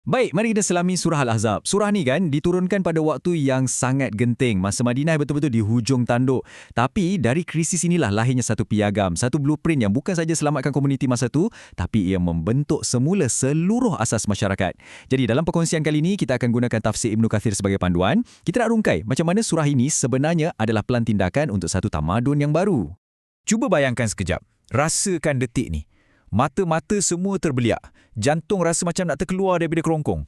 Baik, mari kita selami surah Al-Ahzab. Surah ni kan diturunkan pada waktu yang sangat genting. Masa Madinah betul-betul di hujung tanduk. Tapi dari krisis inilah lahirnya satu piagam, satu blueprint yang bukan saja selamatkan komuniti masa tu, tapi ia membentuk semula seluruh asas masyarakat. Jadi dalam perkongsian kali ini, kita akan gunakan tafsir Ibnu Kathir sebagai panduan. Kita nak rungkai macam mana surah ini sebenarnya adalah pelan tindakan untuk satu tamadun yang baru. Cuba bayangkan sekejap. Rasakan detik ni. Mata-mata semua terbeliak. Jantung rasa macam nak terkeluar daripada kerongkong.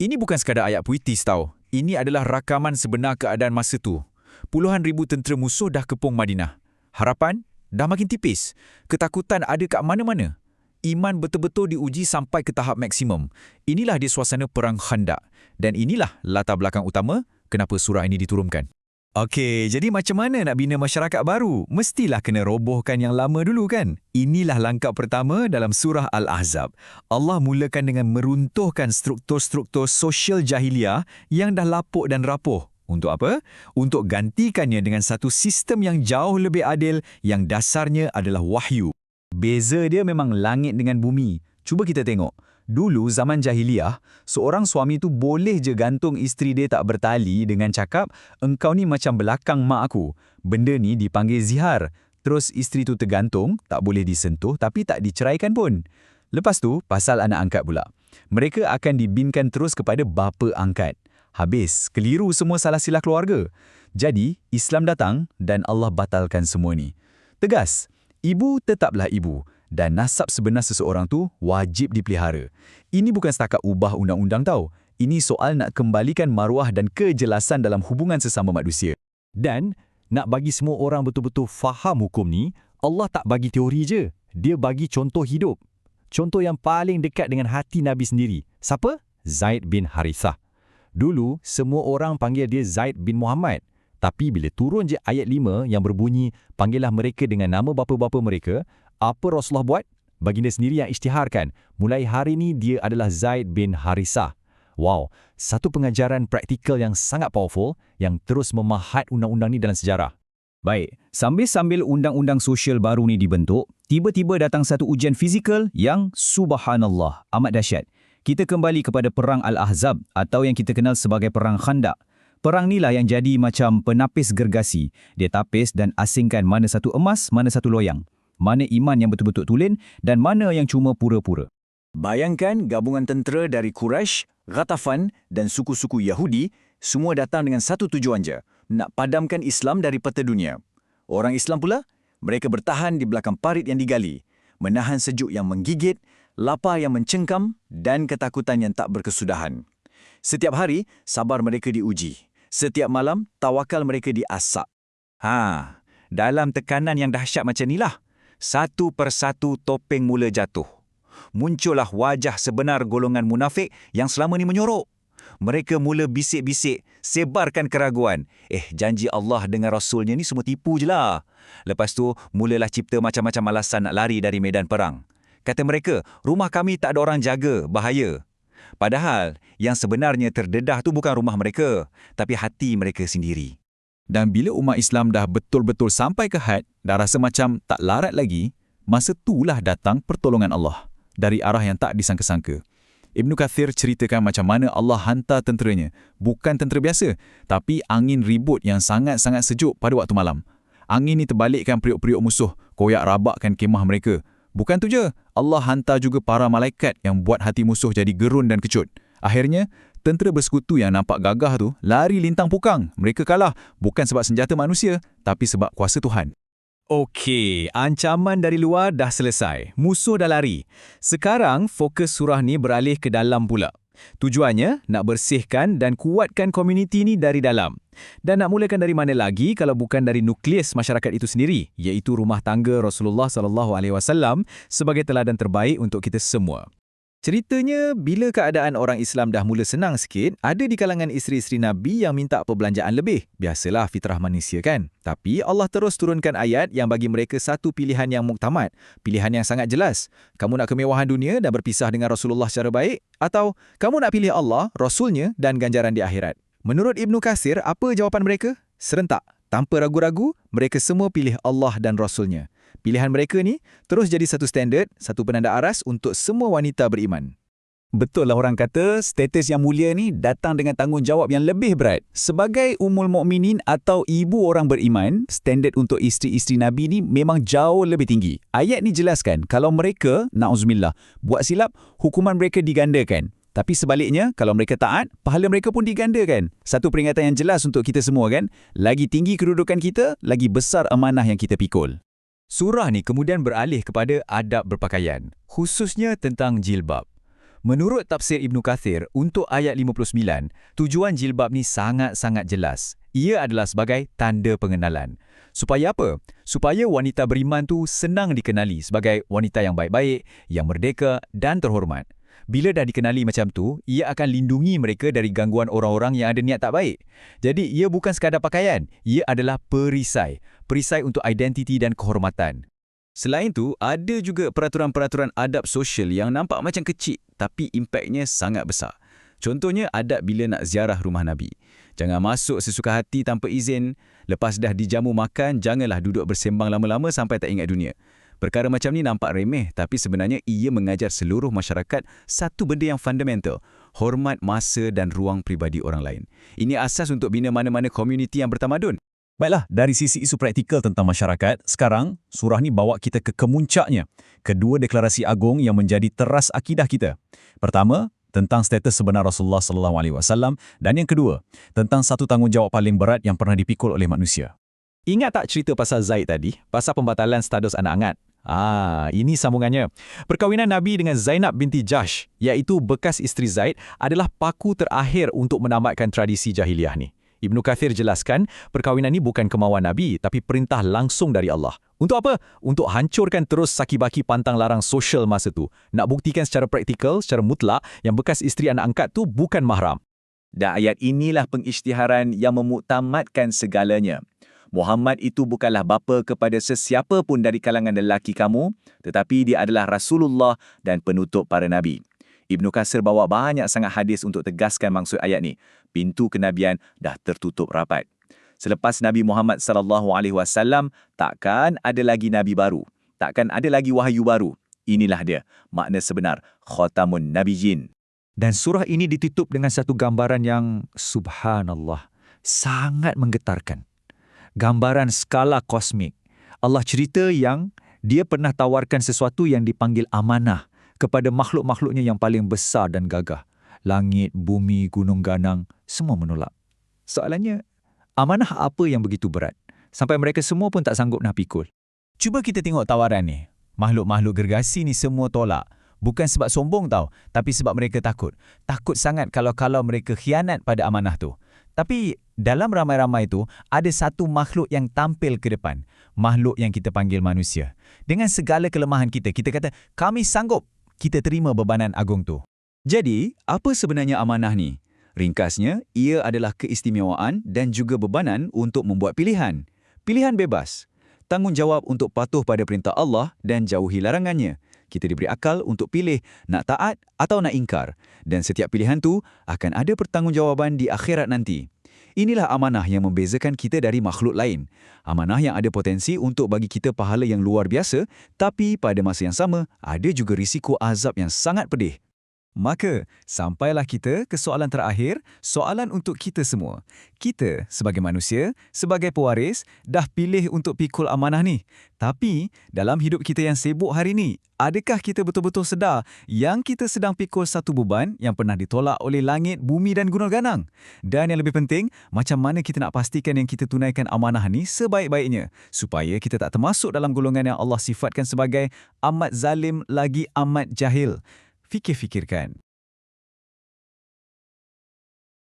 Ini bukan sekadar ayat puitis tau. Ini adalah rakaman sebenar keadaan masa tu. Puluhan ribu tentera musuh dah kepung Madinah. Harapan dah makin tipis. Ketakutan ada kat mana-mana. Iman betul-betul diuji sampai ke tahap maksimum. Inilah dia suasana perang Khandaq. Dan inilah latar belakang utama kenapa surah ini diturunkan. Okey, jadi macam mana nak bina masyarakat baru? Mestilah kena robohkan yang lama dulu kan? Inilah langkah pertama dalam surah Al-Ahzab. Allah mulakan dengan meruntuhkan struktur-struktur sosial jahiliah yang dah lapuk dan rapuh. Untuk apa? Untuk gantikannya dengan satu sistem yang jauh lebih adil yang dasarnya adalah wahyu. Beza dia memang langit dengan bumi. Cuba kita tengok. Dulu zaman jahiliah, seorang suami tu boleh je gantung isteri dia tak bertali dengan cakap, engkau ni macam belakang mak aku. Benda ni dipanggil zihar. Terus isteri tu tergantung, tak boleh disentuh tapi tak diceraikan pun. Lepas tu, pasal anak angkat pula. Mereka akan dibinkan terus kepada bapa angkat. Habis, keliru semua salah silah keluarga. Jadi, Islam datang dan Allah batalkan semua ni. Tegas, ibu tetaplah ibu. Dan nasab sebenar seseorang tu wajib dipelihara. Ini bukan setakat ubah undang-undang tau. Ini soal nak kembalikan maruah dan kejelasan dalam hubungan sesama manusia. Dan nak bagi semua orang betul-betul faham hukum ni, Allah tak bagi teori je. Dia bagi contoh hidup. Contoh yang paling dekat dengan hati Nabi sendiri. Siapa? Zaid bin Harithah. Dulu, semua orang panggil dia Zaid bin Muhammad. Tapi bila turun je ayat 5 yang berbunyi, panggillah mereka dengan nama bapa-bapa mereka, apa Rasulullah buat? Baginda sendiri yang isytiharkan. Mulai hari ini dia adalah Zaid bin Harithah. Wow, satu pengajaran praktikal yang sangat powerful yang terus memahat undang-undang ni dalam sejarah. Baik, sambil-sambil undang-undang sosial baru ni dibentuk, tiba-tiba datang satu ujian fizikal yang subhanallah, amat dahsyat. Kita kembali kepada perang Al-Ahzab atau yang kita kenal sebagai perang Khandaq. Perang inilah yang jadi macam penapis gergasi. Dia tapis dan asingkan mana satu emas, mana satu loyang. Mana iman yang betul-betul tulen dan mana yang cuma pura-pura. Bayangkan gabungan tentera dari Quraisy, Ghatafan dan suku-suku Yahudi semua datang dengan satu tujuan je, nak padamkan Islam dari peta dunia. Orang Islam pula, mereka bertahan di belakang parit yang digali, menahan sejuk yang menggigit, lapar yang mencengkam dan ketakutan yang tak berkesudahan. Setiap hari, sabar mereka diuji. Setiap malam, tawakal mereka diasak. Dalam tekanan yang dahsyat macam inilah, satu persatu topeng mula jatuh. Muncullah wajah sebenar golongan munafik yang selama ni menyorok. Mereka mula bisik-bisik, sebarkan keraguan. Janji Allah dengan Rasulnya ni semua tipu je lah. Lepas tu, mulalah cipta macam-macam alasan nak lari dari medan perang. Kata mereka, rumah kami tak ada orang jaga, bahaya. Padahal, yang sebenarnya terdedah tu bukan rumah mereka, tapi hati mereka sendiri. Dan bila umat Islam dah betul-betul sampai ke had, dah rasa macam tak larat lagi, masa itulah datang pertolongan Allah dari arah yang tak disangka-sangka. Ibnu Kathir ceritakan macam mana Allah hantar tenteranya, bukan tentera biasa, tapi angin ribut yang sangat-sangat sejuk pada waktu malam. Angin ni terbalikkan periuk-periuk musuh, koyak rabakkan kemah mereka. Bukan tu je, Allah hantar juga para malaikat yang buat hati musuh jadi gerun dan kecut. Akhirnya, tentera bersekutu yang nampak gagah tu lari lintang pukang. Mereka kalah bukan sebab senjata manusia, tapi sebab kuasa Tuhan. Okey, ancaman dari luar dah selesai. Musuh dah lari. Sekarang fokus surah ni beralih ke dalam pula. Tujuannya nak bersihkan dan kuatkan komuniti ni dari dalam. Dan nak mulakan dari mana lagi kalau bukan dari nukleus masyarakat itu sendiri, iaitu rumah tangga Rasulullah SAW sebagai teladan terbaik untuk kita semua. Ceritanya, bila keadaan orang Islam dah mula senang sikit, ada di kalangan isteri-isteri Nabi yang minta perbelanjaan lebih. Biasalah fitrah manusia kan? Tapi Allah terus turunkan ayat yang bagi mereka satu pilihan yang muktamad. Pilihan yang sangat jelas. Kamu nak kemewahan dunia dan berpisah dengan Rasulullah secara baik? Atau kamu nak pilih Allah, Rasulnya dan ganjaran di akhirat? Menurut Ibnu Kathir, apa jawapan mereka? Serentak. Tanpa ragu-ragu, mereka semua pilih Allah dan Rasulnya. Pilihan mereka ni terus jadi satu standard, satu penanda aras untuk semua wanita beriman. Betul lah orang kata, status yang mulia ni datang dengan tanggungjawab yang lebih berat. Sebagai Ummul Mukminin atau ibu orang beriman, standard untuk isteri-isteri Nabi ni memang jauh lebih tinggi. Ayat ni jelaskan, kalau mereka, na'uzubillah, buat silap, hukuman mereka digandakan. Tapi sebaliknya, kalau mereka taat, pahala mereka pun digandakan. Satu peringatan yang jelas untuk kita semua kan? Lagi tinggi kedudukan kita, lagi besar amanah yang kita pikul. Surah ni kemudian beralih kepada adab berpakaian, khususnya tentang jilbab. Menurut tafsir Ibnu Kathir, untuk ayat 59, tujuan jilbab ni sangat-sangat jelas. Ia adalah sebagai tanda pengenalan. Supaya apa? Supaya wanita beriman tu senang dikenali sebagai wanita yang baik-baik, yang merdeka dan terhormat. Bila dah dikenali macam tu, ia akan lindungi mereka dari gangguan orang-orang yang ada niat tak baik. Jadi, ia bukan sekadar pakaian, ia adalah perisai. Perisai untuk identiti dan kehormatan. Selain tu, ada juga peraturan-peraturan adab sosial yang nampak macam kecil tapi impaknya sangat besar. Contohnya adab bila nak ziarah rumah Nabi. Jangan masuk sesuka hati tanpa izin. Lepas dah dijamu makan, janganlah duduk bersembang lama-lama sampai tak ingat dunia. Perkara macam ni nampak remeh tapi sebenarnya ia mengajar seluruh masyarakat satu benda yang fundamental, hormat masa dan ruang peribadi orang lain. Ini asas untuk bina mana-mana komuniti yang bertamadun. Baiklah, dari sisi isu praktikal tentang masyarakat, sekarang surah ni bawa kita ke kemuncaknya. Kedua deklarasi agung yang menjadi teras akidah kita. Pertama, tentang status sebenar Rasulullah SAW dan yang kedua, tentang satu tanggungjawab paling berat yang pernah dipikul oleh manusia. Ingat tak cerita pasal Zaid tadi? Pasal pembatalan status anak angkat? Ini sambungannya. Perkahwinan Nabi dengan Zainab binti Jahsh, iaitu bekas isteri Zaid, adalah paku terakhir untuk menamatkan tradisi jahiliah ni. Ibnu Kathir jelaskan, perkahwinan ini bukan kemauan Nabi, tapi perintah langsung dari Allah. Untuk apa? Untuk hancurkan terus saki-baki pantang larang sosial masa tu. Nak buktikan secara praktikal, secara mutlak, yang bekas isteri anak angkat tu bukan mahram. Dan ayat inilah pengisytiharan yang memuktamadkan segalanya. Muhammad itu bukanlah bapa kepada sesiapa pun dari kalangan lelaki kamu, tetapi dia adalah Rasulullah dan penutup para Nabi. Ibnu Katsir bawa banyak sangat hadis untuk tegaskan maksud ayat ni. Pintu kenabian dah tertutup rapat. Selepas Nabi Muhammad SAW, takkan ada lagi Nabi baru. Takkan ada lagi wahyu baru. Inilah dia, makna sebenar Khatamun Nabiyyin. Dan surah ini ditutup dengan satu gambaran yang, subhanallah, sangat menggetarkan. Gambaran skala kosmik. Allah cerita yang dia pernah tawarkan sesuatu yang dipanggil amanah kepada makhluk-makhluknya yang paling besar dan gagah. Langit, bumi, gunung ganang, semua menolak. Soalannya, amanah apa yang begitu berat? Sampai mereka semua pun tak sanggup nak pikul. Cuba kita tengok tawaran ni. Makhluk-makhluk gergasi ni semua tolak. Bukan sebab sombong tau, tapi sebab mereka takut. Takut sangat kalau mereka khianat pada amanah tu. Tapi dalam ramai-ramai itu, ada satu makhluk yang tampil ke depan. Makhluk yang kita panggil manusia. Dengan segala kelemahan kita kata, kami sanggup. Kita terima bebanan agung tu. Jadi, apa sebenarnya amanah ni? Ringkasnya, ia adalah keistimewaan dan juga bebanan untuk membuat pilihan. Pilihan bebas. Tanggungjawab untuk patuh pada perintah Allah dan jauhi larangannya. Kita diberi akal untuk pilih nak taat atau nak ingkar. Dan setiap pilihan tu akan ada pertanggungjawaban di akhirat nanti. Inilah amanah yang membezakan kita dari makhluk lain. Amanah yang ada potensi untuk bagi kita pahala yang luar biasa, tapi pada masa yang sama, ada juga risiko azab yang sangat pedih. Maka, sampailah kita ke soalan terakhir, soalan untuk kita semua. Kita, sebagai manusia, sebagai pewaris, dah pilih untuk pikul amanah ni. Tapi, dalam hidup kita yang sibuk hari ni, adakah kita betul-betul sedar yang kita sedang pikul satu beban yang pernah ditolak oleh langit, bumi dan gunung ganang? Dan yang lebih penting, macam mana kita nak pastikan yang kita tunaikan amanah ni sebaik-baiknya, supaya kita tak termasuk dalam golongan yang Allah sifatkan sebagai amat zalim lagi amat jahil. Fikir-fikirkan.